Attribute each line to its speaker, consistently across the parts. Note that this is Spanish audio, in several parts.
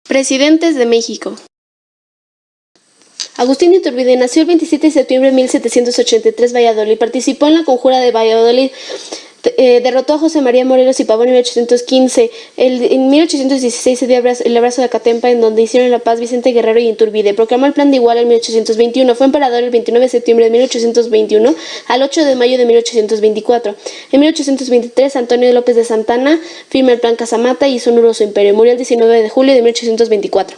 Speaker 1: Presidentes de México. Agustín Iturbide nació el 27 de septiembre de 1783 en Valladolid. Participó en la Conjura de Valladolid. Derrotó a José María Morelos y Pavón en 1815. En 1816 se dio el abrazo de Acatempa, en donde hicieron la paz Vicente Guerrero y Iturbide. Proclamó el Plan de Iguala en 1821. Fue emperador el 29 de septiembre de 1821 al 8 de mayo de 1824. En 1823, Antonio López de Santana firma el Plan Casamata y hizo nulo su imperio. Murió el 19 de julio de 1824.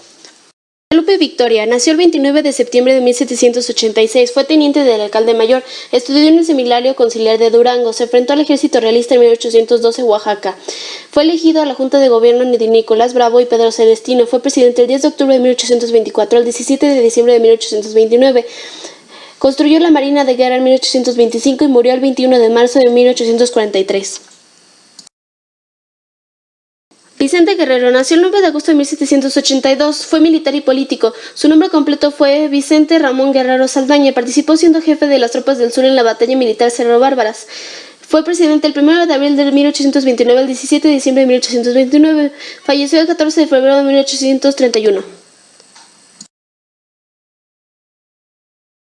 Speaker 1: Guadalupe Victoria nació el 29 de septiembre de 1786, fue teniente del alcalde mayor, estudió en el Seminario Conciliar de Durango, se enfrentó al ejército realista en 1812 en Oaxaca. Fue elegido a la Junta de Gobierno de Nicolás Bravo y Pedro Celestino, fue presidente el 10 de octubre de 1824 al 17 de diciembre de 1829. Construyó la Marina de Guerra en 1825 y murió el 21 de marzo de 1843. Vicente Guerrero nació el 9 de agosto de 1782, fue militar y político. Su nombre completo fue Vicente Ramón Guerrero Saldaña. Participó siendo jefe de las tropas del sur en la batalla militar Cerro Bárbaras. Fue presidente el 1 de abril de 1829 al 17 de diciembre de 1829. Falleció el 14 de febrero de 1831.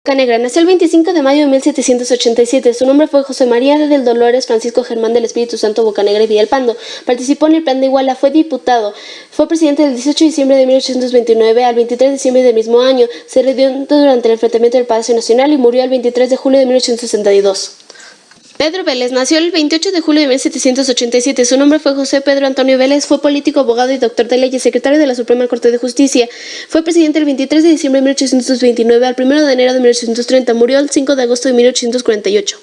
Speaker 1: Negra nació el 25 de mayo de 1787. Su nombre fue José María del Dolores Francisco Germán del Espíritu Santo Bocanegra y Villalpando. Participó en el Plan de Iguala, fue diputado. Fue presidente del 18 de diciembre de 1829 al 23 de diciembre del mismo año. Se rindió durante el enfrentamiento del Palacio Nacional y murió el 23 de julio de 1862. Pedro Vélez nació el 28 de julio de 1787. Su nombre fue José Pedro Antonio Vélez. Fue político, abogado y doctor de leyes, secretario de la Suprema Corte de Justicia. Fue presidente el 23 de diciembre de 1829 al 1 de enero de 1830. Murió el 5 de agosto de 1848.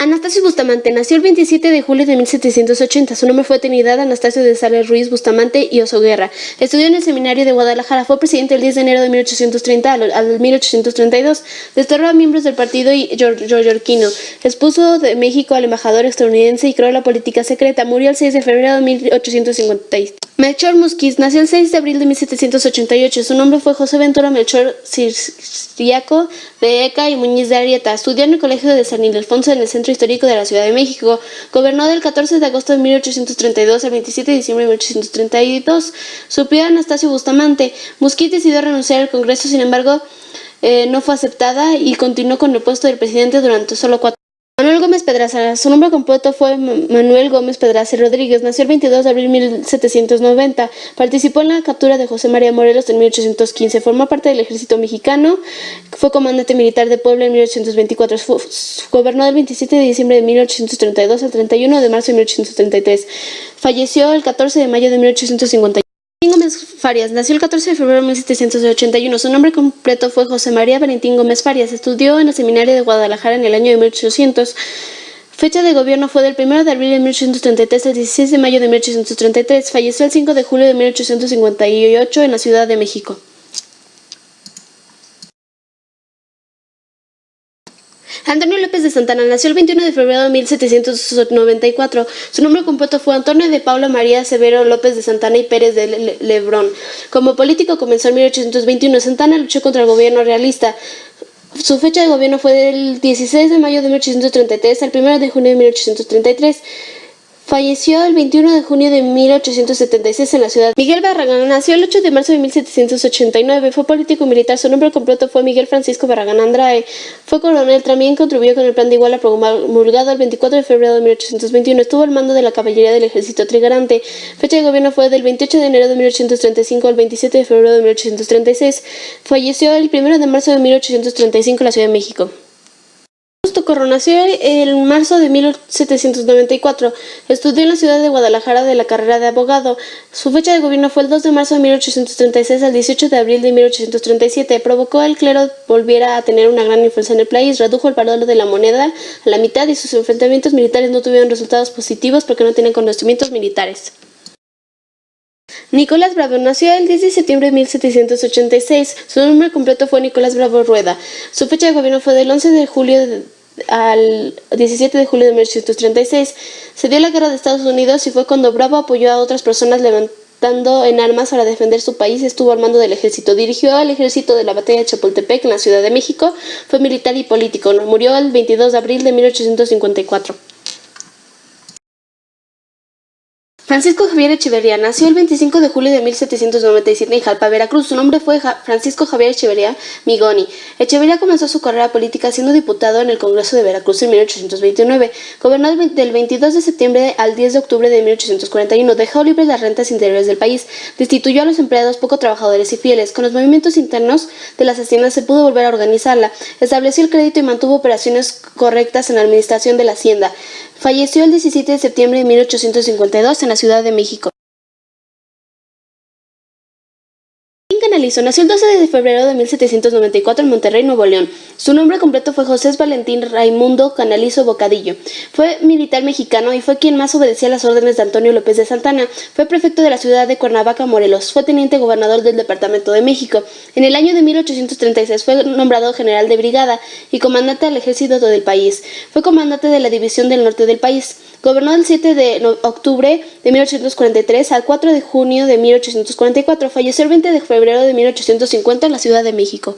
Speaker 1: Anastasio Bustamante nació el 27 de julio de 1780. Su nombre fue Trinidad Anastasio de Sales Ruiz Bustamante y Osoguerra. Estudió en el Seminario de Guadalajara. Fue presidente el 10 de enero de 1830 al 1832. Desterró a miembros del partido yorquino. Expuso de México al embajador estadounidense y creó la política secreta. Murió el 6 de febrero de 1856. Melchor Musquiz nació el 6 de abril de 1788. Su nombre fue José Ventura Melchor Ciriaco de Eca y Muñiz de Arrieta. Estudió en el Colegio de San Ildefonso en el Centro Histórico de la Ciudad de México. Gobernó del 14 de agosto de 1832 al 27 de diciembre de 1832. Suplió a Anastasio Bustamante. Musquiz decidió renunciar al Congreso, sin embargo, no fue aceptada y continuó con el puesto del presidente durante solo 4 años. Manuel Gómez Pedraza, su nombre completo fue Manuel Gómez Pedraza Rodríguez, nació el 22 de abril de 1790, participó en la captura de José María Morelos en 1815, formó parte del ejército mexicano, fue comandante militar de Puebla en 1824, gobernó del 27 de diciembre de 1832 al 31 de marzo de 1833, falleció el 14 de mayo de 1851. Gómez Farias nació el 14 de febrero de 1781. Su nombre completo fue José María Valentín Gómez Farias. Estudió en el Seminario de Guadalajara en el año de 1800. Fecha de gobierno fue del 1 de abril de 1833 al 16 de mayo de 1833. Falleció el 5 de julio de 1858 en la Ciudad de México. Antonio López de Santana nació el 21 de febrero de 1794. Su nombre completo fue Antonio de Paula María Severo López de Santana y Pérez de Lebrón. Como político comenzó en 1821. Santana luchó contra el gobierno realista. Su fecha de gobierno fue del 16 de mayo de 1833 al 1 de junio de 1833. Falleció el 21 de junio de 1876 en la ciudad. Miguel Barragán nació el 8 de marzo de 1789. Fue político y militar. Su nombre completo fue Miguel Francisco Barragán Andrade. Fue coronel. También contribuyó con el Plan de Iguala promulgado el 24 de febrero de 1821. Estuvo al mando de la caballería del ejército trigarante. Fecha de gobierno fue del 28 de enero de 1835 al 27 de febrero de 1836. Falleció el 1 de marzo de 1835 en la Ciudad de México. Socorro nació en marzo de 1794. Estudió en la ciudad de Guadalajara de la carrera de abogado. Su fecha de gobierno fue el 2 de marzo de 1836 al 18 de abril de 1837. Provocó el clero volviera a tener una gran influencia en el país, redujo el valor de la moneda a la mitad y sus enfrentamientos militares no tuvieron resultados positivos porque no tenían conocimientos militares. Nicolás Bravo nació el 10 de septiembre de 1786. Su nombre completo fue Nicolás Bravo Rueda. Su fecha de gobierno fue del 11 de julio al 17 de julio de 1836. Se dio la guerra de Estados Unidos y fue cuando Bravo apoyó a otras personas levantando en armas para defender su país. Estuvo al mando del ejército. Dirigió al ejército de la batalla de Chapultepec en la Ciudad de México. Fue militar y político. Murió el 22 de abril de 1854. Francisco Javier Echeverría nació el 25 de julio de 1797 en Jalpa, Veracruz. Su nombre fue Francisco Javier Echeverría Migoni. Echeverría comenzó su carrera política siendo diputado en el Congreso de Veracruz en 1829. Gobernó del 22 de septiembre al 10 de octubre de 1841. Dejó libres las rentas interiores del país. Destituyó a los empleados poco trabajadores y fieles. Con los movimientos internos de las haciendas se pudo volver a organizarla. Estableció el crédito y mantuvo operaciones correctas en la administración de la hacienda. Falleció el 17 de septiembre de 1852 en la Ciudad de México. Canalizo nació el 12 de febrero de 1794 en Monterrey, Nuevo León. Su nombre completo fue José Valentín Raimundo Canalizo Bocadillo. Fue militar mexicano y fue quien más obedecía las órdenes de Antonio López de Santana. Fue prefecto de la ciudad de Cuernavaca, Morelos. Fue teniente gobernador del Departamento de México. En el año de 1836 fue nombrado general de brigada y comandante del ejército del país. Fue comandante de la división del norte del país. Gobernó del 7 de octubre de 1843 al 4 de junio de 1844. Falleció el 20 de febrero de 1850 en la Ciudad de México.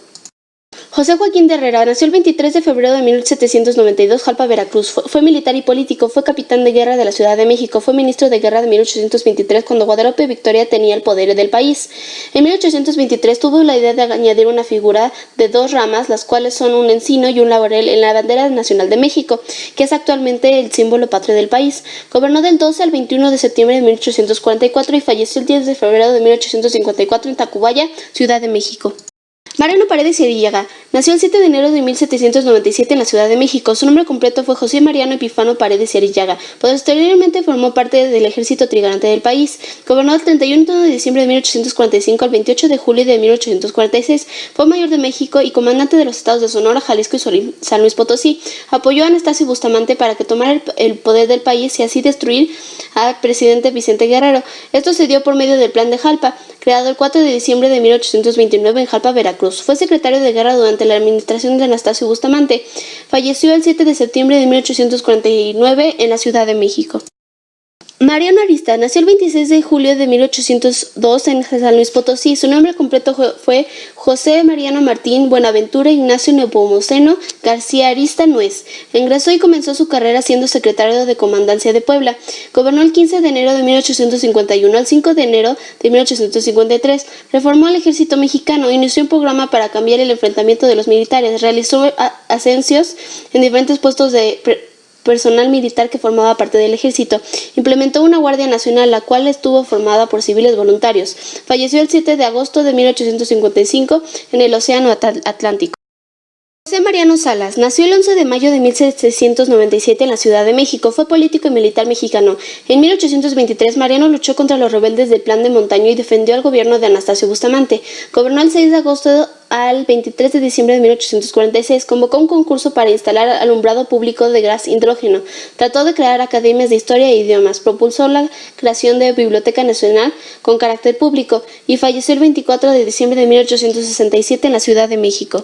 Speaker 1: José Joaquín de Herrera nació el 23 de febrero de 1792, Jalpa, Veracruz. Fue militar y político, fue capitán de guerra de la Ciudad de México, fue ministro de guerra de 1823 cuando Guadalupe Victoria tenía el poder del país. En 1823 tuvo la idea de añadir una figura de dos ramas, las cuales son un encino y un laurel en la bandera nacional de México, que es actualmente el símbolo patrio del país. Gobernó del 12 al 21 de septiembre de 1844 y falleció el 10 de febrero de 1854 en Tacubaya, Ciudad de México. Mariano Paredes y Arrillaga nació el 7 de enero de 1797 en la Ciudad de México. Su nombre completo fue José Mariano Epifano Paredes y Arrillaga. Posteriormente formó parte del ejército trigarante del país. Gobernó del 31 de diciembre de 1845 al 28 de julio de 1846. Fue mayor de México y comandante de los estados de Sonora, Jalisco y San Luis Potosí. Apoyó a Anastasio Bustamante para que tomara el poder del país y así destruir al presidente Vicente Guerrero. Esto se dio por medio del Plan de Jalpa, creado el 4 de diciembre de 1829 en Jalpa, Veracruz. Fue secretario de guerra durante la administración de Anastasio Bustamante. Falleció el 7 de septiembre de 1849 en la Ciudad de México. Mariano Arista nació el 26 de julio de 1802 en San Luis Potosí. Su nombre completo fue José Mariano Martín Buenaventura Ignacio Nepomuceno García Arista Nuez. Ingresó y comenzó su carrera siendo secretario de Comandancia de Puebla. Gobernó el 15 de enero de 1851 al 5 de enero de 1853. Reformó el ejército mexicano, inició un programa para cambiar el enfrentamiento de los militares, realizó ascensos en diferentes puestos de personal militar que formaba parte del ejército. Implementó una Guardia Nacional, la cual estuvo formada por civiles voluntarios. Falleció el 7 de agosto de 1855 en el Océano Atlántico. José Mariano Salas nació el 11 de mayo de 1797 en la Ciudad de México. Fue político y militar mexicano. En 1823, Mariano luchó contra los rebeldes del Plan de Montaño y defendió al gobierno de Anastasio Bustamante. Gobernó el 6 de agosto al 23 de diciembre de 1846, convocó un concurso para instalar alumbrado público de gas hidrógeno. Trató de crear academias de historia e idiomas, propulsó la creación de Biblioteca Nacional con carácter público y falleció el 24 de diciembre de 1867 en la Ciudad de México.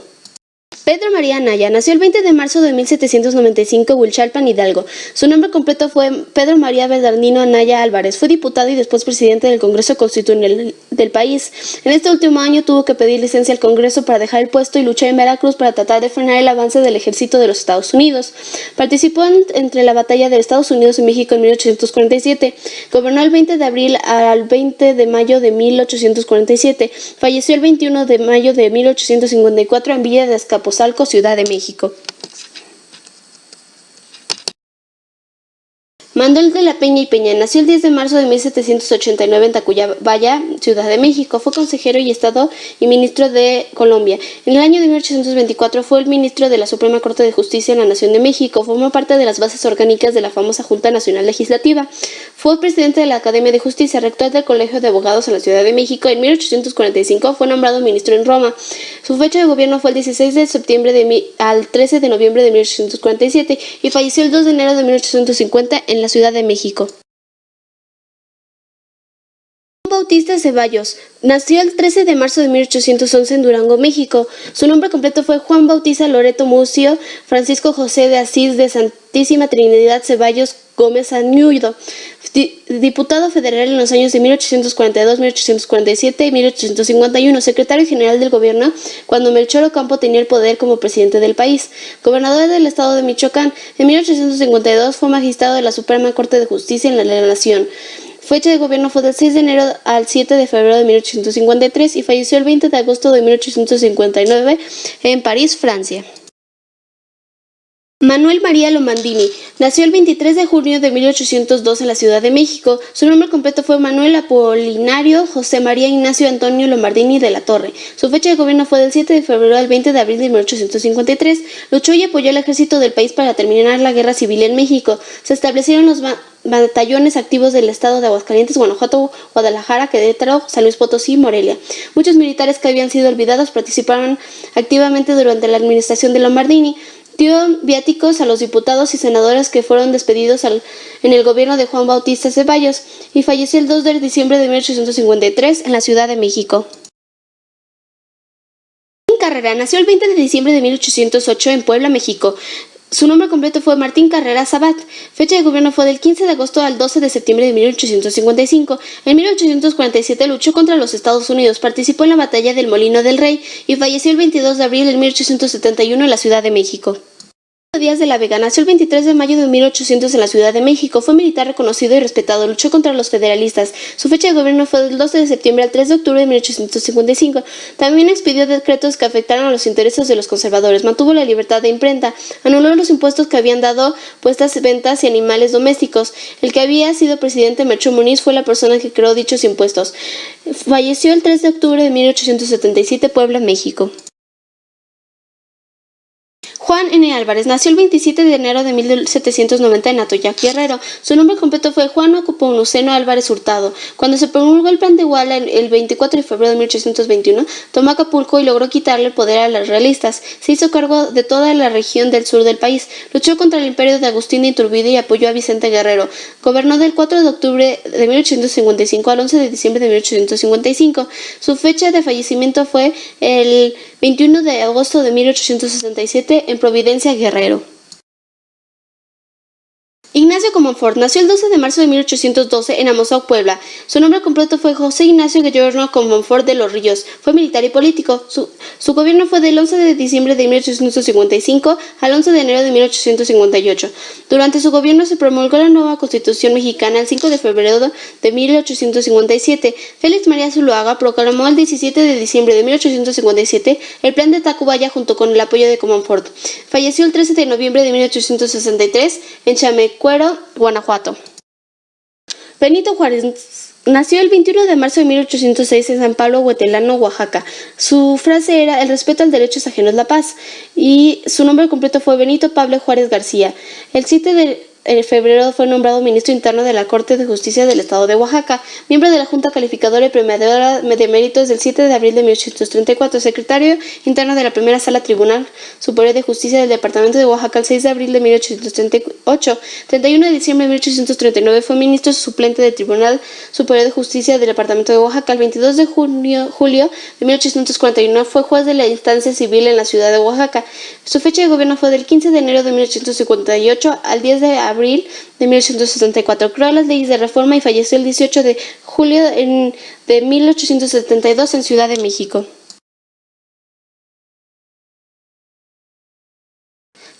Speaker 1: Pedro María Anaya nació el 20 de marzo de 1795 en Huilchalpan, Hidalgo. Su nombre completo fue Pedro María Bernardino Anaya Álvarez. Fue diputado y después presidente del Congreso Constitucional del país. En este último año tuvo que pedir licencia al Congreso para dejar el puesto y luchar en Veracruz para tratar de frenar el avance del ejército de los Estados Unidos. Participó entre la batalla de Estados Unidos y México en 1847. Gobernó el 20 de abril al 20 de mayo de 1847. Falleció el 21 de mayo de 1854 en Villa de Azcapotzalco, Ciudad de México. Manuel de la Peña y Peña nació el 10 de marzo de 1789 en Tacubaya, Ciudad de México. Fue consejero y Estado y ministro de Colombia. En el año de 1824 fue el ministro de la Suprema Corte de Justicia en la Nación de México. Formó parte de las bases orgánicas de la famosa Junta Nacional Legislativa. Fue presidente de la Academia de Justicia, rector del Colegio de Abogados en la Ciudad de México. En 1845 fue nombrado ministro en Roma. Su fecha de gobierno fue el 16 de septiembre al 13 de noviembre de 1847 y falleció el 2 de enero de 1850 en la Ciudad de México. Juan Bautista Ceballos nació el 13 de marzo de 1811 en Durango, México. Su nombre completo fue Juan Bautista Loreto Mucio Francisco José de Asís de Santísima Trinidad Ceballos Gómez Añudo, diputado federal en los años de 1842, 1847 y 1851, secretario general del gobierno cuando Melchor Ocampo tenía el poder como presidente del país, gobernador del estado de Michoacán. En 1852 fue magistrado de la Suprema Corte de Justicia en la Nación. Fecha de gobierno fue del 6 de enero al 7 de febrero de 1853 y falleció el 20 de agosto de 1859 en París, Francia. Manuel María Lomandini nació el 23 de junio de 1802 en la Ciudad de México. Su nombre completo fue Manuel Apolinario José María Ignacio Antonio Lombardini de la Torre. Su fecha de gobierno fue del 7 de febrero al 20 de abril de 1853. Luchó y apoyó al ejército del país para terminar la guerra civil en México. Se establecieron los batallones activos del estado de Aguascalientes, Guanajuato, Guadalajara, Querétaro, San Luis Potosí y Morelia. Muchos militares que habían sido olvidados participaron activamente durante la administración de Lombardini. Dio viáticos a los diputados y senadores que fueron despedidos en el gobierno de Juan Bautista Ceballos y falleció el 2 de diciembre de 1853 en la Ciudad de México. Carrera nació el 20 de diciembre de 1808 en Puebla, México. Su nombre completo fue Martín Carrera Sabat. Fecha de gobierno fue del 15 de agosto al 12 de septiembre de 1855. En 1847 luchó contra los Estados Unidos, participó en la batalla del Molino del Rey y falleció el 22 de abril de 1871 en la Ciudad de México. Díaz de la Vega nació el 23 de mayo de 1800 en la Ciudad de México. Fue militar reconocido y respetado. Luchó contra los federalistas. Su fecha de gobierno fue del 12 de septiembre al 3 de octubre de 1855. También expidió decretos que afectaron a los intereses de los conservadores. Mantuvo la libertad de imprenta. Anuló los impuestos que habían dado puestas ventas y animales domésticos. El que había sido presidente, Melchor Muniz, fue la persona que creó dichos impuestos. Falleció el 3 de octubre de 1877, Puebla, México. Juan N. Álvarez nació el 27 de enero de 1790 en Atoyac, Guerrero. Su nombre completo fue Juan Nepomuceno Álvarez Hurtado. Cuando se promulgó el Plan de Iguala el 24 de febrero de 1821, tomó Acapulco y logró quitarle el poder a los realistas. Se hizo cargo de toda la región del sur del país. Luchó contra el imperio de Agustín de Iturbide y apoyó a Vicente Guerrero. Gobernó del 4 de octubre de 1855 al 11 de diciembre de 1855. Su fecha de fallecimiento fue el 21 de agosto de 1867 en Providencia, Guerrero. Ignacio Comonfort nació el 12 de marzo de 1812 en Amozoc, Puebla. Su nombre completo fue José Ignacio Guillermo Comonfort de los Ríos. Fue militar y político. Su gobierno fue del 11 de diciembre de 1855 al 11 de enero de 1858. Durante su gobierno se promulgó la nueva Constitución mexicana el 5 de febrero de 1857. Félix María Zuluaga proclamó el 17 de diciembre de 1857 el Plan de Tacubaya junto con el apoyo de Comonfort. Falleció el 13 de noviembre de 1863 en Chamecuero, Guanajuato. Benito Juárez nació el 21 de marzo de 1806 en San Pablo, Huetelano, Oaxaca. Su frase era: el respeto al derecho es ajeno es la paz, y su nombre completo fue Benito Pablo Juárez García. El 7 de febrero fue nombrado ministro interno de la Corte de Justicia del Estado de Oaxaca, miembro de la Junta Calificadora y Premiadora de Méritos del 7 de abril de 1834, secretario interno de la Primera Sala Tribunal Superior de Justicia del Departamento de Oaxaca el 6 de abril de 1838, 31 de diciembre de 1839 fue ministro suplente del Tribunal Superior de Justicia del Departamento de Oaxaca, el 22 de julio de 1841 fue juez de la instancia civil en la ciudad de Oaxaca. Su fecha de gobierno fue del 15 de enero de 1858 al 10 de abril de 1874. Creó las leyes de reforma y falleció el 18 de julio de 1872 en Ciudad de México.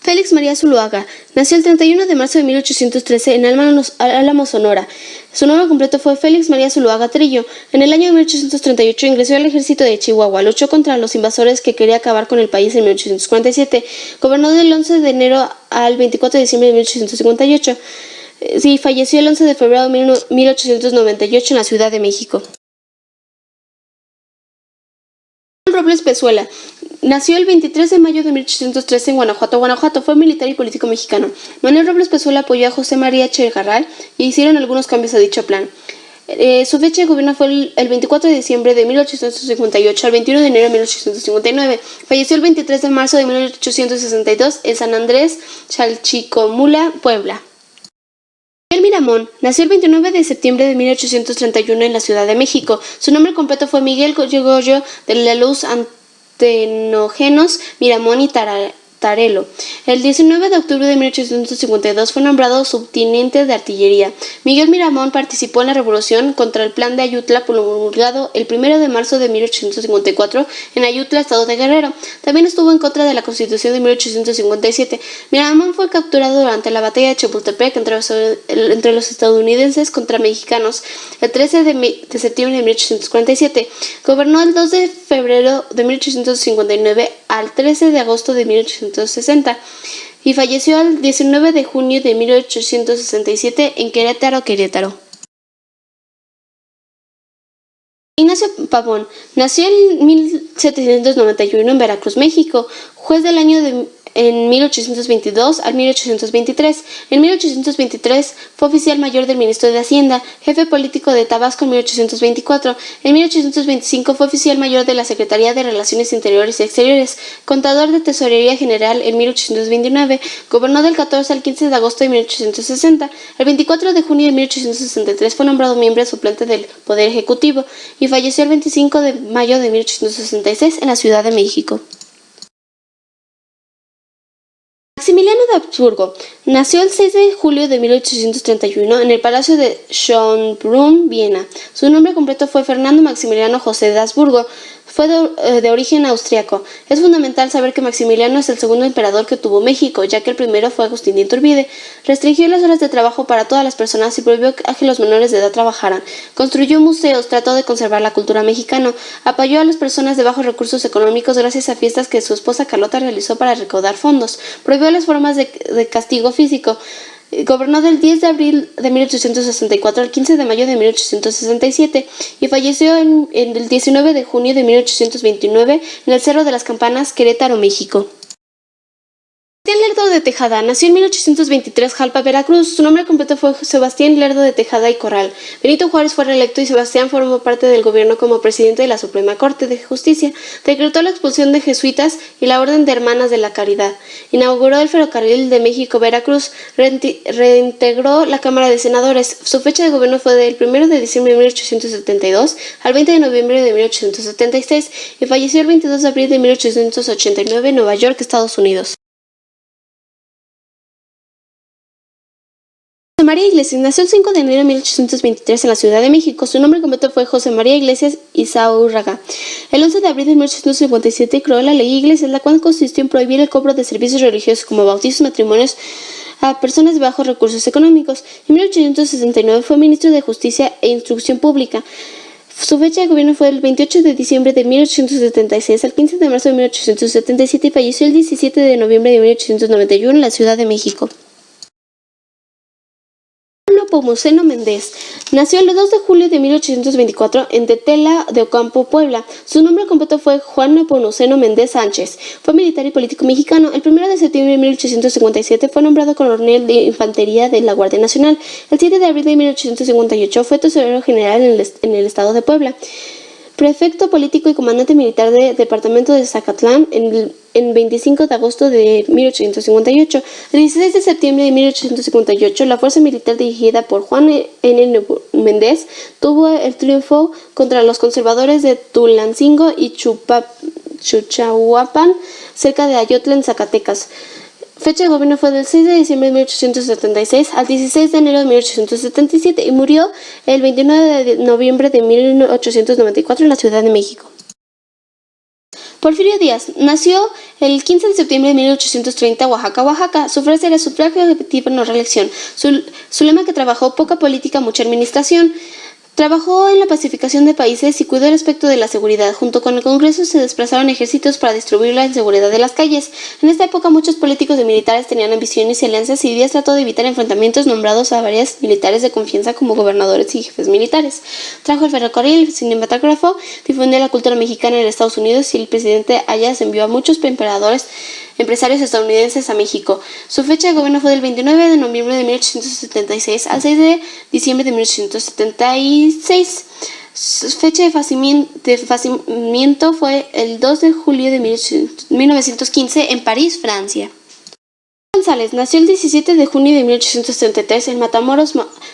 Speaker 1: Félix María Zuluaga nació el 31 de marzo de 1813 en Álamo, Sonora. Su nombre completo fue Félix María Zuluaga Trillo. En el año de 1838 ingresó al ejército de Chihuahua. Luchó contra los invasores que quería acabar con el país en 1847. Gobernó del 11 de enero al 24 de diciembre de 1858. Y falleció el 11 de febrero de 1898 en la Ciudad de México. Robles Pezuela nació el 23 de mayo de 1813 en Guanajuato. Fue militar y político mexicano. Manuel Robles Pezuela apoyó a José María Chegarral y hicieron algunos cambios a dicho plan. Su fecha de gobierno fue el 24 de diciembre de 1858 al 21 de enero de 1859. Falleció el 23 de marzo de 1862 en San Andrés, Chalchicomula, Puebla. Miguel Miramón nació el 29 de septiembre de 1831 en la Ciudad de México. Su nombre completo fue Miguel Goyo de la Luz Antenógenos Miramón y Pastarello. El 19 de octubre de 1852 fue nombrado subteniente de artillería. Miguel Miramón participó en la revolución contra el Plan de Ayutla promulgado el 1 de marzo de 1854 en Ayutla, estado de Guerrero. También estuvo en contra de la Constitución de 1857. Miramón fue capturado durante la batalla de Chapultepec entre los estadounidenses contra mexicanos el 13 de septiembre de 1847. Gobernó el 2 de febrero de 1859 al 13 de agosto de 1860 y falleció el 19 de junio de 1867 en Querétaro. Ignacio Pavón nació en 1791 en Veracruz, México, juez del año en 1822 al 1823. En 1823 fue oficial mayor del Ministerio de Hacienda, jefe político de Tabasco en 1824. En 1825 fue oficial mayor de la Secretaría de Relaciones Interiores y Exteriores, contador de Tesorería General en 1829. Gobernó del 14 al 15 de agosto de 1860. El 24 de junio de 1863 fue nombrado miembro suplente del Poder Ejecutivo y falleció el 25 de mayo de 1866 en la Ciudad de México. Maximiliano de Habsburgo nació el 6 de julio de 1831 en el Palacio de Schönbrunn, Viena. Su nombre completo fue Fernando Maximiliano José de Habsburgo. Fue de origen austriaco. Es fundamental saber que Maximiliano es el segundo emperador que tuvo México, ya que el primero fue Agustín de Iturbide. Restringió las horas de trabajo para todas las personas y prohibió a que los menores de edad trabajaran. Construyó museos, trató de conservar la cultura mexicana, apoyó a las personas de bajos recursos económicos gracias a fiestas que su esposa Carlota realizó para recaudar fondos. Prohibió las formas de castigo físico. Gobernó del 10 de abril de 1864 al 15 de mayo de 1867 y falleció en el 19 de junio de 1829 en el Cerro de las Campanas, Querétaro, México. Sebastián Lerdo de Tejada nació en 1823, Jalpa, Veracruz. Su nombre completo fue Sebastián Lerdo de Tejada y Corral. Benito Juárez fue reelecto y Sebastián formó parte del gobierno como presidente de la Suprema Corte de Justicia. Decretó la expulsión de jesuitas y la Orden de Hermanas de la Caridad. Inauguró el ferrocarril de México-Veracruz. Reintegró la Cámara de Senadores. Su fecha de gobierno fue del 1 de diciembre de 1872 al 20 de noviembre de 1876 y falleció el 22 de abril de 1889 en Nueva York, Estados Unidos. María Iglesias nació el 5 de enero de 1823 en la Ciudad de México. Su nombre completo fue José María Iglesias Izaúrraga. El 11 de abril de 1857 creó la Ley Iglesias, la cual consistió en prohibir el cobro de servicios religiosos como bautizos y matrimonios a personas de bajos recursos económicos. En 1869 fue ministro de Justicia e Instrucción Pública. Su fecha de gobierno fue el 28 de diciembre de 1876 al 15 de marzo de 1877 y falleció el 17 de noviembre de 1891 en la Ciudad de México. Nepomuceno Méndez nació el 2 de julio de 1824 en Tetela de Ocampo, Puebla. Su nombre completo fue Juan Nepomuceno Méndez Sánchez. Fue militar y político mexicano. El 1 de septiembre de 1857 fue nombrado coronel de infantería de la Guardia Nacional. El 7 de abril de 1858 fue tesorero general en el estado de Puebla. Prefecto político y comandante militar del departamento de Zacatlán en 25 de agosto de 1858. El 16 de septiembre de 1858, la fuerza militar dirigida por Juan N. Méndez tuvo el triunfo contra los conservadores de Tulancingo y Chuchahuapan, cerca de Ayotla, en Zacatecas. Fecha de gobierno fue del 6 de diciembre de 1876 al 16 de enero de 1877 y murió el 29 de noviembre de 1894 en la Ciudad de México. Porfirio Díaz nació el 15 de septiembre de 1830 Oaxaca, Oaxaca. Su frase era sufragio efectivo, no reelección. Su lema que trabajó poca política, mucha administración. Trabajó en la pacificación de países y cuidó el aspecto de la seguridad. Junto con el Congreso se desplazaron ejércitos para distribuir la inseguridad de las calles. En esta época muchos políticos y militares tenían ambiciones y alianzas y Díaz trató de evitar enfrentamientos, nombrados a varios militares de confianza como gobernadores y jefes militares. Trajo el ferrocarril, el cinematógrafo, difundió la cultura mexicana en Estados Unidos y el presidente Ayas envió a muchos empresarios estadounidenses a México. Su fecha de gobierno fue del 29 de noviembre de 1876 al 6 de diciembre de 1876. Su fecha de fallecimiento fue el 2 de julio de 1915 en París, Francia. González nació el 17 de junio de 1833 en Matamoros,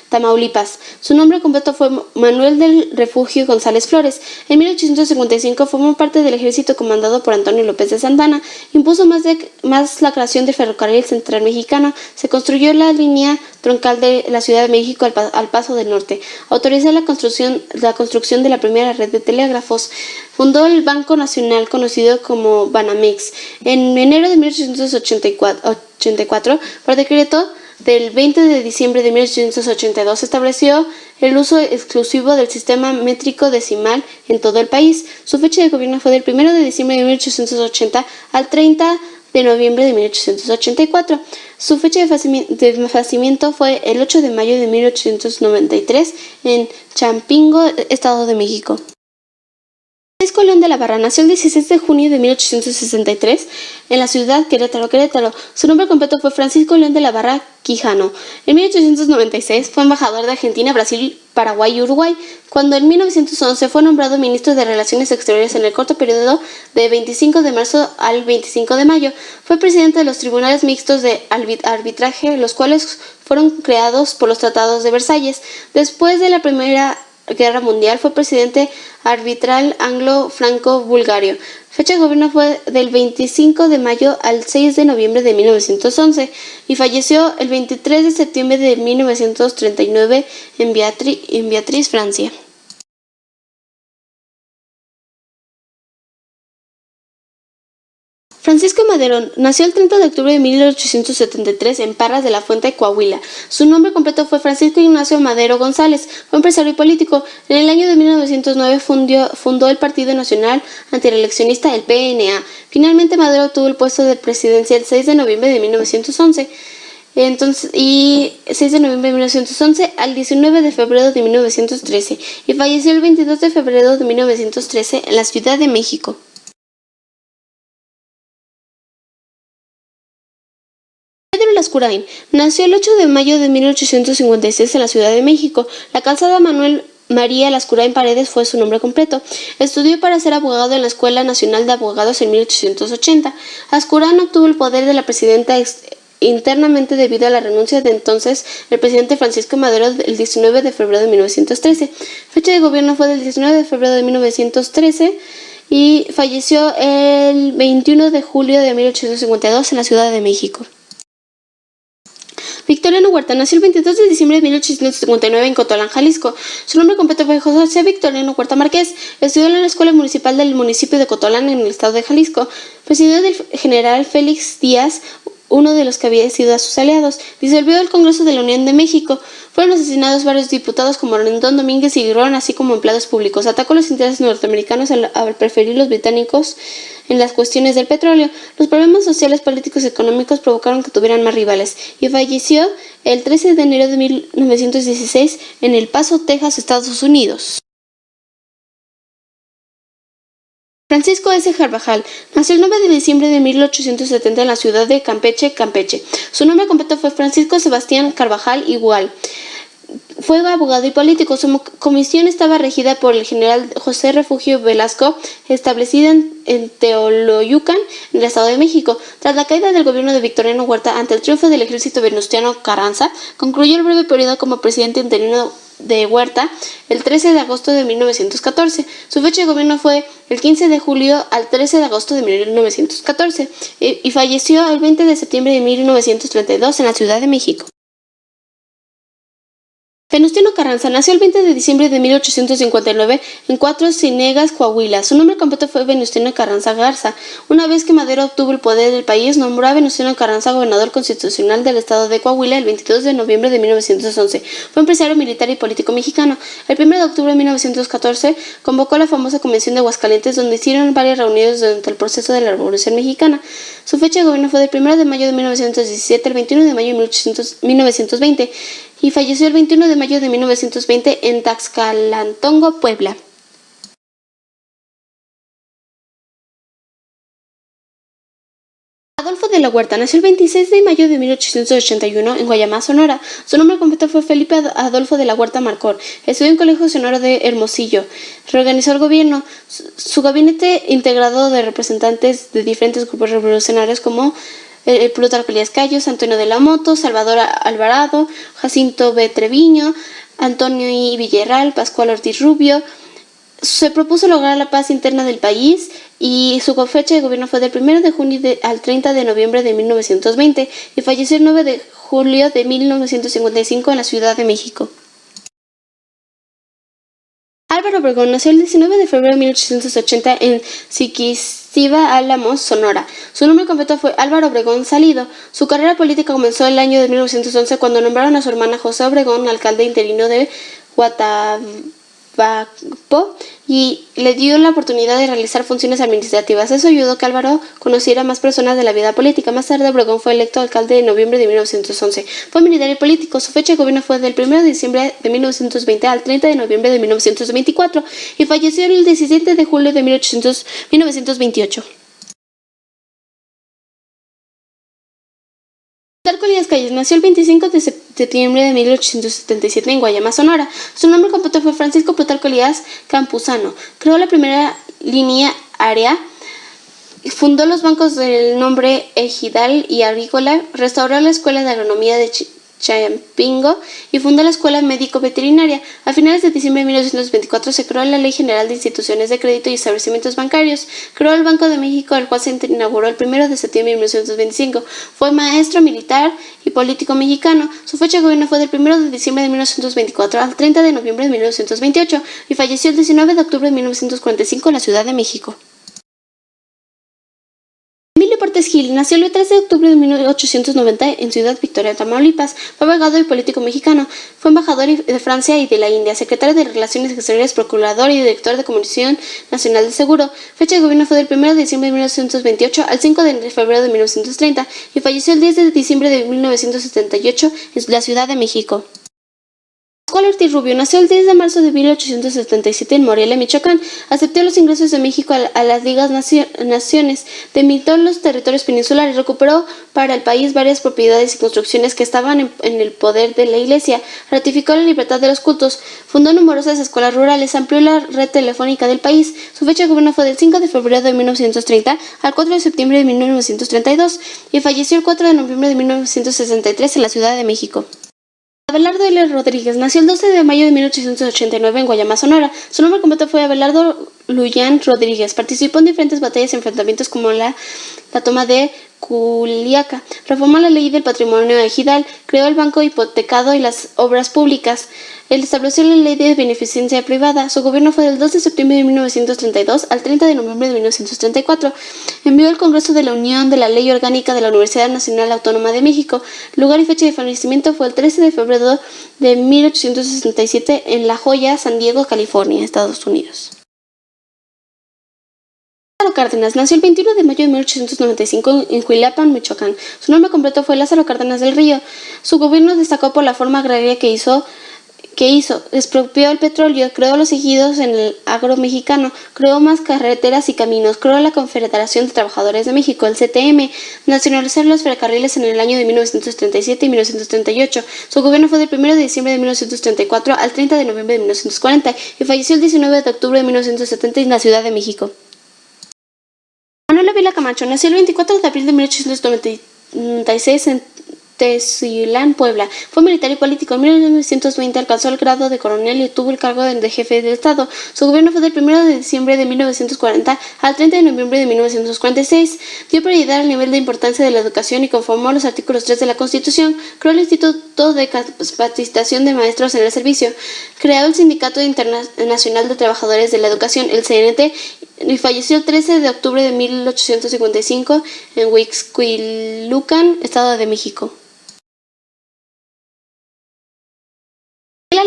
Speaker 1: Tamaulipas. Su nombre completo fue Manuel del Refugio González Flores. En 1855 formó parte del ejército comandado por Antonio López de Santana. Impuso más la creación del ferrocarril central mexicano. Se construyó la línea troncal de la Ciudad de México al Paso del Norte. Autorizó la construcción de la primera red de telégrafos. Fundó el Banco Nacional, conocido como Banamex. En enero de 1884, por decreto del 20 de diciembre de 1882, estableció el uso exclusivo del sistema métrico decimal en todo el país. Su fecha de gobierno fue del 1 de diciembre de 1880 al 30 de noviembre de 1884. Su fecha de fallecimiento fue el 8 de mayo de 1893 en Champingo, Estado de México. Francisco León de la Barra nació el 16 de junio de 1863 en la ciudad Querétaro. Su nombre completo fue Francisco León de la Barra Quijano. En 1896 fue embajador de Argentina, Brasil, Paraguay y Uruguay, cuando en 1911 fue nombrado ministro de Relaciones Exteriores en el corto periodo de 25 de marzo al 25 de mayo. Fue presidente de los tribunales mixtos de arbitraje, los cuales fueron creados por los tratados de Versalles. Después de la Primera Guerra Mundial fue presidente arbitral anglo-franco-bulgario. Fecha de gobierno fue del 25 de mayo al 6 de noviembre de 1911 y falleció el 23 de septiembre de 1939 en Beatriz, Francia. Francisco Madero nació el 30 de octubre de 1873 en Parras de la Fuente, Coahuila. Su nombre completo fue Francisco Ignacio Madero González. Fue empresario y político. En el año de 1909 fundó el Partido Nacional Antireeleccionista, el PNA. Finalmente, Madero obtuvo el puesto de presidencia el 6 de noviembre de 1911. 6 de noviembre de 1911 al 19 de febrero de 1913 y falleció el 22 de febrero de 1913 en la Ciudad de México. Pedro Lascurain nació el 8 de mayo de 1856 en la Ciudad de México. La calzada Manuel María Lascurain Paredes fue su nombre completo. Estudió para ser abogado en la Escuela Nacional de Abogados en 1880. Lascurain obtuvo el poder de la presidenta internamente debido a la renuncia de entonces el presidente Francisco Madero el 19 de febrero de 1913. Fecha de gobierno fue del 19 de febrero de 1913 y falleció el 21 de julio de 1852 en la Ciudad de México. Victoriano Huerta nació el 22 de diciembre de 1859 en Cotolán, Jalisco. Su nombre completo fue José Victoriano Huerta Márquez. Estudió en la Escuela Municipal del municipio de Cotolán en el estado de Jalisco. Presidió del general Félix Díaz, uno de los que había sido a sus aliados. Disolvió el Congreso de la Unión de México. Fueron asesinados varios diputados como Rendón, Domínguez y Girón, así como empleados públicos. Atacó los intereses norteamericanos al preferir los británicos en las cuestiones del petróleo. Los problemas sociales, políticos y económicos provocaron que tuvieran más rivales y falleció el 13 de enero de 1916 en El Paso, Texas, Estados Unidos. Francisco S. Carvajal nació el 9 de diciembre de 1870 en la ciudad de Campeche, Campeche. Su nombre completo fue Francisco Sebastián Carvajal Igual. Fue abogado y político. Su comisión estaba regida por el general José Refugio Velasco, establecida en Teoloyucan, en el Estado de México. Tras la caída del gobierno de Victoriano Huerta ante el triunfo del ejército Venustiano Carranza, concluyó el breve periodo como presidente interino de Huerta el 13 de agosto de 1914. Su fecha de gobierno fue el 15 de julio al 13 de agosto de 1914 y falleció el 20 de septiembre de 1932 en la Ciudad de México. Venustiano Carranza nació el 20 de diciembre de 1859 en Cuatro Ciénegas, Coahuila. Su nombre completo fue Venustiano Carranza Garza. Una vez que Madero obtuvo el poder del país, nombró a Venustiano Carranza gobernador constitucional del estado de Coahuila el 22 de noviembre de 1911. Fue empresario militar y político mexicano. El 1 de octubre de 1914 convocó la famosa Convención de Aguascalientes, donde hicieron varias reuniones durante el proceso de la Revolución Mexicana. Su fecha de gobierno fue del 1 de mayo de 1917 al 21 de mayo de 1920 y falleció el 21 de mayo de 1920 en Taxcalantongo, Puebla. Adolfo de la Huerta nació el 26 de mayo de 1881 en Guaymas, Sonora. Su nombre completo fue Felipe Adolfo de la Huerta Marcor. Estudió en Colegio Sonora de Hermosillo. Reorganizó el gobierno. Su gabinete integrado de representantes de diferentes grupos revolucionarios como Plutarco Elías Callos, Antonio de la Moto, Salvador Alvarado, Jacinto B. Treviño, Antonio I. Villarreal, Pascual Ortiz Rubio. Se propuso lograr la paz interna del país y su fecha de gobierno fue del 1 de junio al 30 de noviembre de 1920 y falleció el 9 de julio de 1955 en la Ciudad de México. Álvaro Obregón nació el 19 de febrero de 1880 en Siquistiva, Álamos, Sonora. Su nombre completo fue Álvaro Obregón Salido. Su carrera política comenzó el año de 1911 cuando nombraron a su hermana José Obregón alcalde interino de Guatabampo y le dio la oportunidad de realizar funciones administrativas. Eso ayudó a que Álvaro conociera a más personas de la vida política. Más tarde, Obregón fue electo alcalde en noviembre de 1911. Fue militar y político. Su fecha de gobierno fue del 1 de diciembre de 1920 al 30 de noviembre de 1924 y falleció el 17 de julio de 1928. Plutarco Elías Calles nació el 25 de septiembre de 1877 en Guayama, Sonora. Su nombre completo fue Francisco Plutarco Elías Campuzano. Creó la primera línea área, fundó los bancos del nombre Ejidal y Agrícola, restauró la Escuela de Agronomía de Champingo y fundó la Escuela Médico-Veterinaria. A finales de diciembre de 1924 se creó la Ley General de Instituciones de Crédito y Establecimientos Bancarios. Creó el Banco de México, el cual se inauguró el 1 de septiembre de 1925. Fue maestro militar y político mexicano. Su fecha de gobierno fue del 1 de diciembre de 1924 al 30 de noviembre de 1928 y falleció el 19 de octubre de 1945 en la Ciudad de México. Emilio Portes Gil nació el 13 de octubre de 1890 en Ciudad Victoria, Tamaulipas. Fue abogado y político mexicano. Fue embajador de Francia y de la India, secretario de Relaciones Exteriores, procurador y director de Comisión Nacional de Seguro. Fecha de gobierno fue del 1 de diciembre de 1928 al 5 de febrero de 1930 y falleció el 10 de diciembre de 1978 en la Ciudad de México. Pascual Ortiz Rubio nació el 10 de marzo de 1877 en Morelia, Michoacán. Aceptó los ingresos de México a las Ligas Naciones, demitó los territorios peninsulares, recuperó para el país varias propiedades y construcciones que estaban en el poder de la Iglesia, ratificó la libertad de los cultos, fundó numerosas escuelas rurales, amplió la red telefónica del país. Su fecha de gobierno fue del 5 de febrero de 1930 al 4 de septiembre de 1932 y falleció el 4 de noviembre de 1963 en la Ciudad de México. Abelardo L. Rodríguez nació el 12 de mayo de 1889 en Guayama, Sonora. Su nombre completo fue Abelardo Luyán Rodríguez. Participó en diferentes batallas y enfrentamientos como la toma de Culiaca. Reformó la ley del patrimonio ejidal, creó el banco hipotecado y las obras públicas. Él estableció la ley de beneficencia privada. Su gobierno fue del 2 de septiembre de 1932 al 30 de noviembre de 1934. Envió al Congreso de la Unión de la Ley Orgánica de la Universidad Nacional Autónoma de México. Lugar y fecha de fallecimiento fue el 13 de febrero de 1867 en La Joya, San Diego, California, Estados Unidos. Lázaro Cárdenas nació el 21 de mayo de 1895 en Huilapan, Michoacán. Su nombre completo fue Lázaro Cárdenas del Río. Su gobierno destacó por la reforma agraria que hizo, expropió el petróleo, creó los ejidos en el agro mexicano, creó más carreteras y caminos, creó la Confederación de Trabajadores de México, el CTM, nacionalizó los ferrocarriles en el año de 1937 y 1938. Su gobierno fue del 1 de diciembre de 1934 al 30 de noviembre de 1940 y falleció el 19 de octubre de 1970 en la Ciudad de México. Manuel Ávila Camacho nació el 24 de abril de 1896 en Tezilán, Puebla. Fue militar y político. En 1920 alcanzó el grado de coronel y tuvo el cargo de jefe de Estado. Su gobierno fue del 1 de diciembre de 1940 al 30 de noviembre de 1946. Dio prioridad al nivel de importancia de la educación y conformó los artículos 3 de la Constitución. Creó el Instituto de Capacitación de Maestros en el Servicio. Creó el Sindicato Internacional de Trabajadores de la Educación, el CNT, y falleció el 13 de octubre de 1855 en Huixquilucan, Estado de México.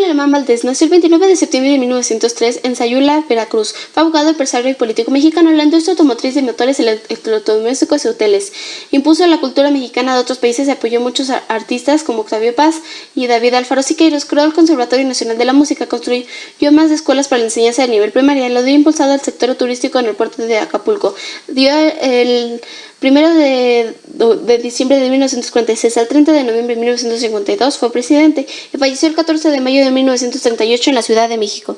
Speaker 1: Alemán Valdés nació el 29 de septiembre de 1903 en Sayula, Veracruz. Fue abogado, empresario y político mexicano en la industria automotriz de motores, electrodomésticos y hoteles. Impuso la cultura mexicana de otros países y apoyó a muchos artistas como Octavio Paz y David Alfaro Siqueiros. Creó el Conservatorio Nacional de la Música, construyó más escuelas para la enseñanza de nivel primaria, lo dio impulsado al sector turístico en el puerto de Acapulco. Dio el 1 de diciembre de 1946 al 30 de noviembre de 1952 fue presidente y falleció el 14 de mayo de 1938 en la Ciudad de México.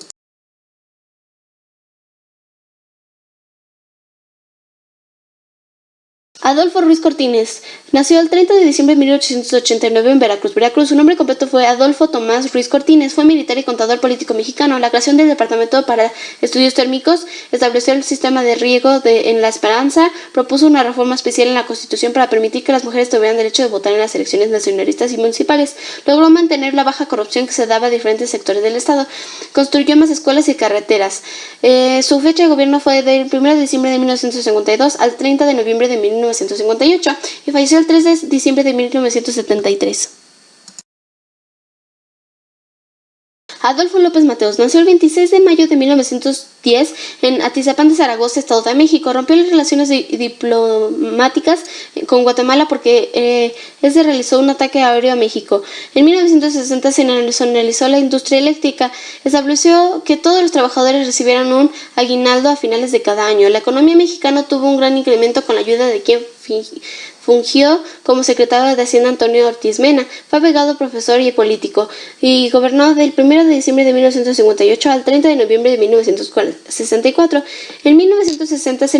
Speaker 1: Adolfo Ruiz Cortines nació el 30 de diciembre de 1889 en Veracruz, Veracruz. Su nombre completo fue Adolfo Tomás Ruiz Cortines. Fue militar y contador político mexicano. La creación del Departamento para Estudios Térmicos estableció el sistema de riego en La Esperanza. Propuso una reforma especial en la Constitución para permitir que las mujeres tuvieran derecho de votar en las elecciones nacionalistas y municipales. Logró mantener la baja corrupción que se daba a diferentes sectores del Estado. Construyó más escuelas y carreteras. Su fecha de gobierno fue del 1 de diciembre de 1952 al 30 de noviembre de 1958 y falleció el 3 de diciembre de 1973. Adolfo López Mateos nació el 26 de mayo de 1910 en Atizapán de Zaragoza, Estado de México. Rompió las relaciones diplomáticas con Guatemala porque se realizó un ataque aéreo a México. En 1960 se nacionalizó la industria eléctrica. Estableció que todos los trabajadores recibieran un aguinaldo a finales de cada año. La economía mexicana tuvo un gran incremento con la ayuda de quien fungió como secretario de Hacienda Antonio Ortiz Mena. Fue abogado, profesor y político, y gobernó del 1 de diciembre de 1958 al 30 de noviembre de 1964. En 1960 se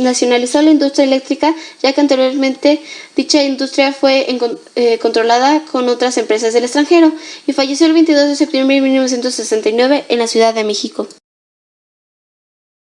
Speaker 1: nacionalizó la industria eléctrica, ya que anteriormente dicha industria fue controlada con otras empresas del extranjero, y falleció el 22 de septiembre de 1969 en la Ciudad de México.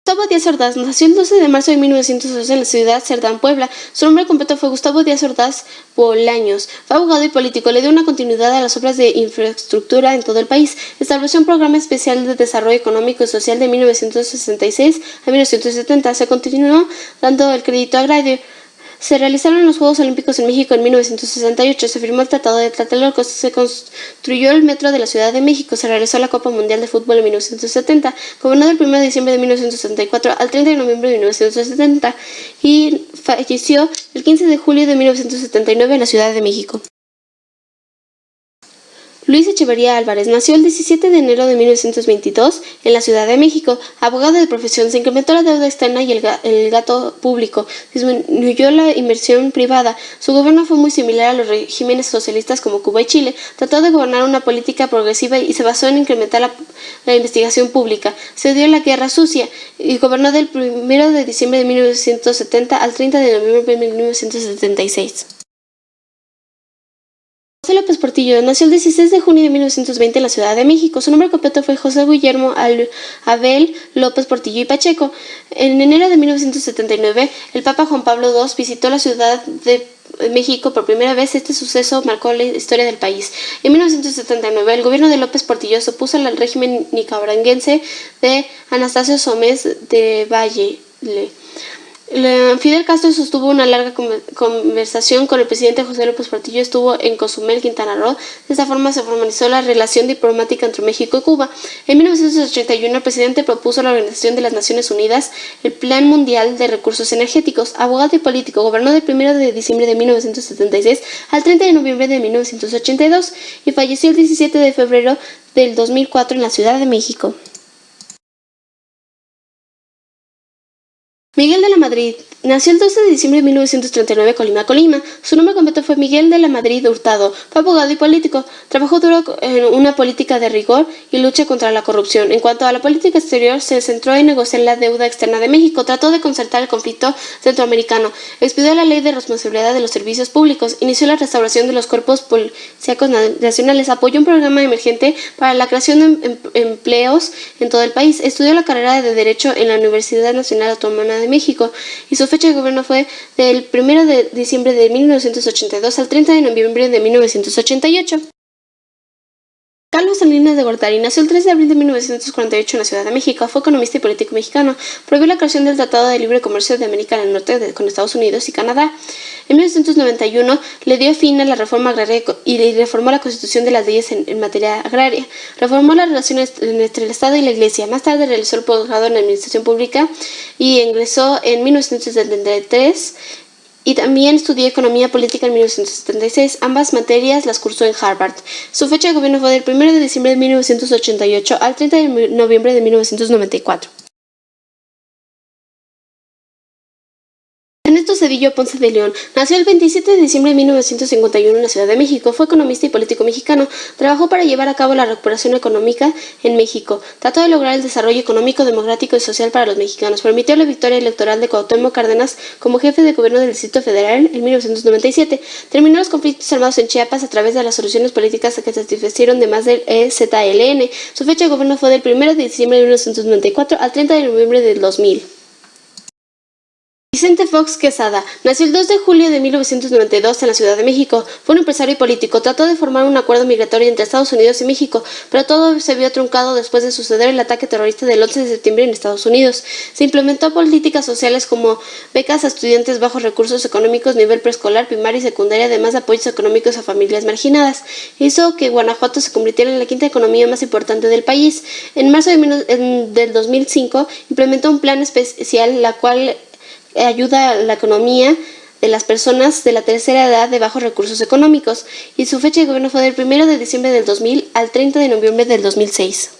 Speaker 1: Gustavo Díaz Ordaz nació el 12 de marzo de 1912 en la ciudad Cerdán, Puebla. Su nombre completo fue Gustavo Díaz Ordaz Bolaños. Fue abogado y político. Le dio una continuidad a las obras de infraestructura en todo el país. Estableció un programa especial de desarrollo económico y social de 1966 a 1970. Se continuó dando el crédito agrario. Se realizaron los Juegos Olímpicos en México en 1968, se firmó el Tratado de Tlatelolco, se construyó el metro de la Ciudad de México, se realizó la Copa Mundial de Fútbol en 1970, gobernó del 1 de diciembre de 1974 al 30 de noviembre de 1970 y falleció el 15 de julio de 1979 en la Ciudad de México. Luis Echeverría Álvarez nació el 17 de enero de 1922 en la Ciudad de México. Abogado de profesión, se incrementó la deuda externa y el gasto público, disminuyó la inversión privada. Su gobierno fue muy similar a los regímenes socialistas como Cuba y Chile. Trató de gobernar una política progresiva y se basó en incrementar la investigación pública. Se dio la Guerra Sucia y gobernó del 1 de diciembre de 1970 al 30 de noviembre de 1976. José López Portillo nació el 16 de junio de 1920 en la Ciudad de México. Su nombre completo fue José Guillermo Abel López Portillo y Pacheco. En enero de 1979, el Papa Juan Pablo II visitó la Ciudad de México por primera vez. Este suceso marcó la historia del país. En 1979, el gobierno de López Portillo se opuso al régimen nicaragüense de Anastasio Soames de Valle. Fidel Castro sostuvo una larga conversación con el presidente José López Portillo. Estuvo en Cozumel, Quintana Roo. De esta forma se formalizó la relación diplomática entre México y Cuba. En 1981 el presidente propuso a la Organización de las Naciones Unidas el Plan Mundial de Recursos Energéticos. Abogado y político, gobernó del 1 de diciembre de 1976 al 30 de noviembre de 1982 y falleció el 17 de febrero del 2004 en la Ciudad de México. Miguel de la Madrid nació el 12 de diciembre de 1939 en Colima. Su nombre completo fue Miguel de la Madrid Hurtado. Fue abogado y político. Trabajó duro en una política de rigor y lucha contra la corrupción. En cuanto a la política exterior, se centró en negociar la deuda externa de México. Trató de concertar el conflicto centroamericano. Expidió la ley de responsabilidad de los servicios públicos. Inició la restauración de los cuerpos policíacos nacionales. Apoyó un programa emergente para la creación de empleos en todo el país. Estudió la carrera de Derecho en la Universidad Nacional Autónoma de México y su fecha de gobierno fue del 1 de diciembre de 1982 al 30 de noviembre de 1988. Carlos Salinas de Gortari nació el 3 de abril de 1948 en la Ciudad de México. Fue economista y político mexicano. Prohibió la creación del Tratado de Libre Comercio de América del Norte con Estados Unidos y Canadá. En 1991 le dio fin a la reforma agraria y reformó la Constitución de las leyes en materia agraria. Reformó las relaciones entre el Estado y la Iglesia. Más tarde realizó el posgrado en Administración Pública y ingresó en 1973. Y también estudió Economía Política en 1976. Ambas materias las cursó en Harvard. Su fecha de gobierno fue del 1 de diciembre de 1988 al 30 de noviembre de 1994. Ernesto Cedillo Ponce de León nació el 27 de diciembre de 1951 en la Ciudad de México. Fue economista y político mexicano. Trabajó para llevar a cabo la recuperación económica en México. Trató de lograr el desarrollo económico, democrático y social para los mexicanos. Permitió la victoria electoral de Cuauhtémoc Cárdenas como jefe de gobierno del Distrito Federal en 1997. Terminó los conflictos armados en Chiapas a través de las soluciones políticas que satisfacieron de más del EZLN. Su fecha de gobierno fue del 1 de diciembre de 1994 al 30 de noviembre del 2000. Vicente Fox Quesada nació el 2 de julio de 1992 en la Ciudad de México. Fue un empresario y político. Trató de formar un acuerdo migratorio entre Estados Unidos y México, pero todo se vio truncado después de suceder el ataque terrorista del 11 de septiembre en Estados Unidos. Se implementó políticas sociales como becas a estudiantes bajos recursos económicos, nivel preescolar, primaria y secundaria, además de apoyos económicos a familias marginadas. Hizo que Guanajuato se convirtiera en la quinta economía más importante del país. En marzo del 2005 implementó un plan especial, la cual ayuda a la economía de las personas de la tercera edad de bajos recursos económicos, y su fecha de gobierno fue del 1 de diciembre del 2000 al 30 de noviembre del 2006.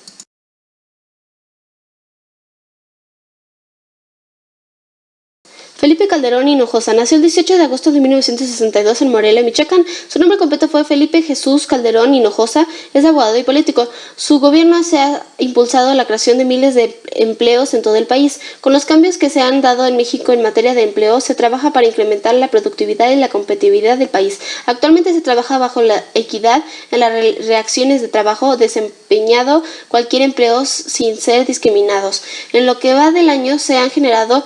Speaker 1: Felipe Calderón Hinojosa nació el 18 de agosto de 1962 en Morelia, Michoacán. Su nombre completo fue Felipe Jesús Calderón Hinojosa. Es abogado y político. Su gobierno se ha impulsado la creación de miles de empleos en todo el país. Con los cambios que se han dado en México en materia de empleo, se trabaja para incrementar la productividad y la competitividad del país. Actualmente se trabaja bajo la equidad en las reacciones de trabajo, desempeñado cualquier empleo sin ser discriminados. En lo que va del año se han generado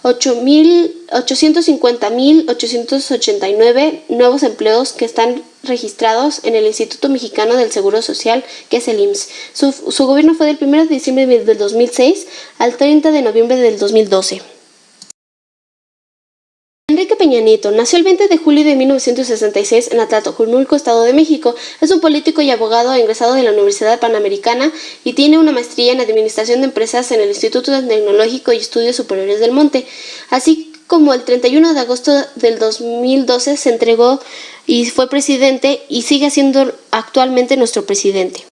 Speaker 1: 850.889 nuevos empleos que están registrados en el Instituto Mexicano del Seguro Social, que es el IMSS. Su gobierno fue del 1 de diciembre del 2006 al 30 de noviembre del 2012. Enrique Peña Nieto nació el 20 de julio de 1966 en Atlacomulco, Estado de México. Es un político y abogado egresado de la Universidad Panamericana y tiene una maestría en Administración de Empresas en el Instituto Tecnológico y Estudios Superiores del Monte. Así como el 31 de agosto del 2012 se entregó y fue presidente, y sigue siendo actualmente nuestro presidente.